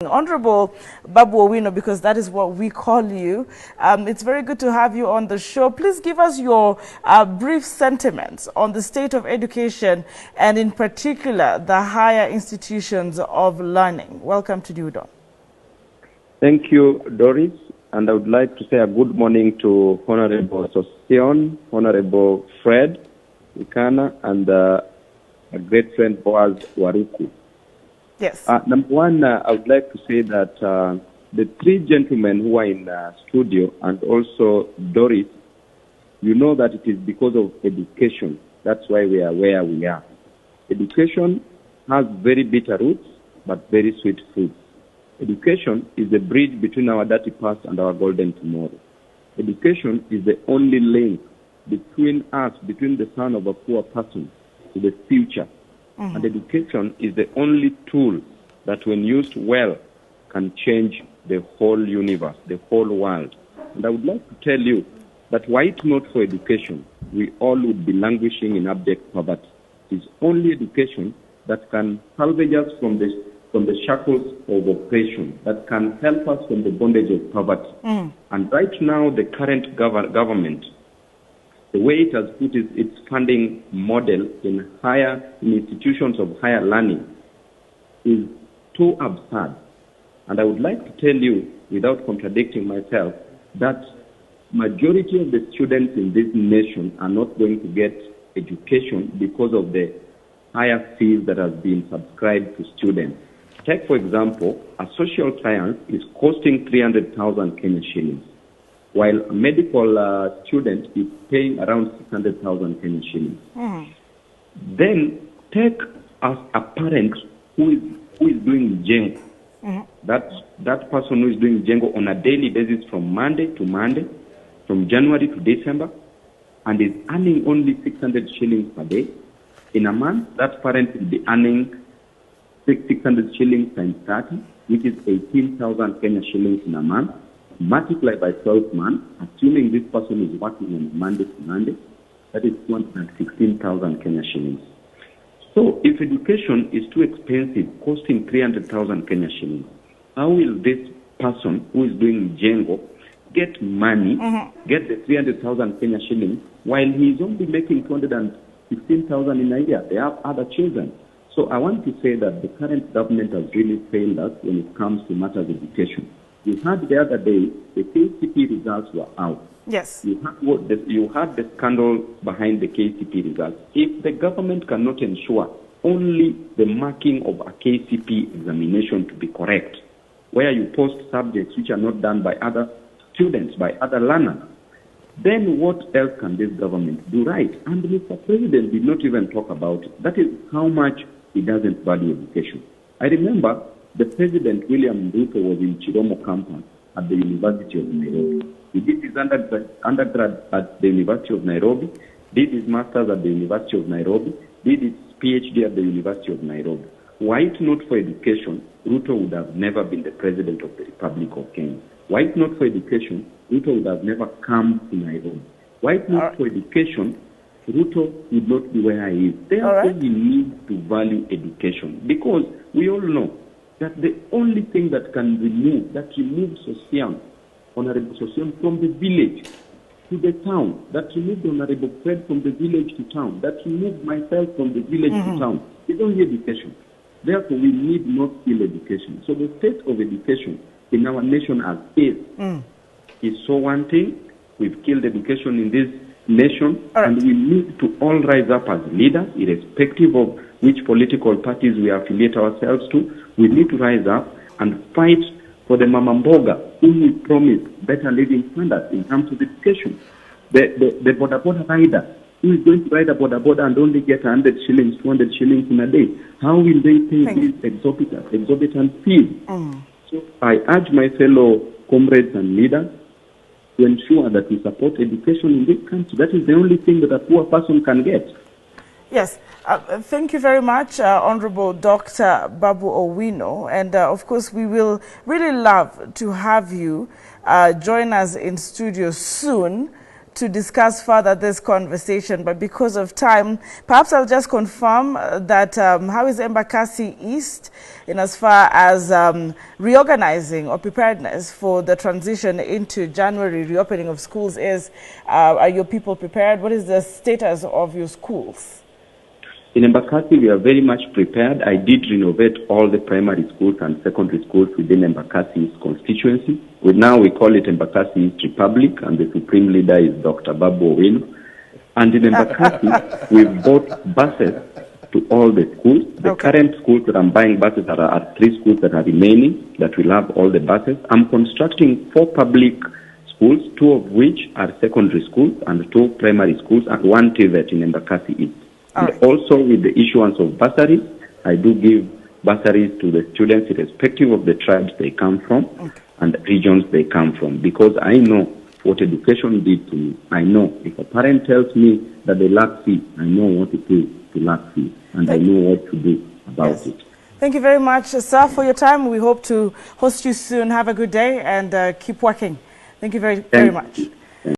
Honorable Babu Owino, because that is what we call you. It's very good to have you on the show. Please give us your brief sentiments on the state of education and in particular the higher institutions of learning. Welcome to Udo. Thank you, Doris. And I would like to say a good morning to Honorable Sosion, Honorable Fred Ikana, and a great friend, Boaz Waruku. Yes. Number one, I would like to say that the three gentlemen who are in the studio and also Doris, you know that it is because of education. That's why we are where we are. Education has very bitter roots, but very sweet fruits. Education is the bridge between our dirty past and our golden tomorrow. Education is the only link between us, between the son of a poor person to the future. And education is the only tool that, when used well, can change the whole universe, the whole world. And I would like to tell you that were it not for education, we all would be languishing in abject poverty. It is only education that can salvage us from the shackles of oppression, that can help us from the bondage of poverty. And right now, the current government, the way it has put its funding model in institutions of higher learning is too absurd. And I would like to tell you, without contradicting myself, that majority of the students in this nation are not going to get education because of the higher fees that have been subscribed to students. Take, for example, a social science is costing 300,000 Kenya shillings, while a medical student is paying around 600,000 Kenya shillings. Then take a parent who is doing Jengo. That person who is doing Jengo on a daily basis from Monday to Monday, from January to December, and is earning only 600 shillings per day. In a month, that parent will be earning 600 shillings times 30, which is 18,000 Kenya shillings in a month, multiplied by 12 months, assuming this person is working on Monday to Monday, that is 216,000 Kenya shillings. So if education is too expensive, costing 300,000 Kenya shillings, how will this person who is doing Jengo get money, get the 300,000 Kenya shillings, while he is only making 215,000 in a year? They have other children. So I want to say that the current government has really failed us when it comes to matters of education. You heard the other day, the KCP results were out. Yes. You had the scandal behind the KCP results. If the government cannot ensure only the marking of a KCP examination to be correct, where you post subjects which are not done by other students, by other learners, then what else can this government do right? And Mr. President did not even talk about it. That is how much he doesn't value education. I remember the President, William Ruto, was in Chiromo campus at the University of Nairobi. He did his undergrad at the University of Nairobi, did his master's at the University of Nairobi, did his PhD at the University of Nairobi. Were it not for education, Ruto would have never been the President of the Republic of Kenya. Were it not for education, Ruto would have never come to Nairobi. Were it not for education, Ruto would not be where he is. Therefore, we need to value education, because we all know that the only thing that can remove Sosion, Honorable Sosion, from the village to the town, that removed Honorable Fred from the village to town, that removed myself from the village to town, is only education. Therefore, we need not skill education. So the state of education in our nation as is so wanting. We've killed education in this nation, and we need to all rise up as leaders, irrespective of which political parties we affiliate ourselves to. We need to rise up and fight for the Mama Mboga, whom we promise better living standards in terms of education. The border rider, who is going to ride a border and only get 100 shillings, 200 shillings in a day. How will they pay these exorbitant fees? So I urge my fellow comrades and leaders to ensure that we support education in this country. That is the only thing that a poor person can get. Yes. Thank you very much, Honorable Dr. Babu Owino. And of course, we will really love to have you join us in studio soon to discuss further this conversation, but because of time, perhaps I'll just confirm that how is Embakasi East in as far as reorganizing or preparedness for the transition into January reopening of schools is? Are your people prepared? What is the status of your schools? In Embakasi, we are very much prepared. I did renovate all the primary schools and secondary schools within Embakasi's constituency. Now we call it Embakasi East Republic, and the supreme leader is Dr. Babu Owino. And in Embakasi, we've bought buses to all the schools. The current schools that I'm buying buses are 3 schools that are remaining, that will have all the buses. I'm constructing 4 public schools, 2 of which are secondary schools, and 2 primary schools, and 1 TVET in Embakasi East. And also with the issuance of bursaries, I do give bursaries to the students irrespective of the tribes they come from and the regions they come from, because I know what education did to me. I know if a parent tells me that they lack fees, I know what it is to lack fees, and I know what to do about it. Thank you very much, sir, for your time. We hope to host you soon. Have a good day and keep working. Thank you very much.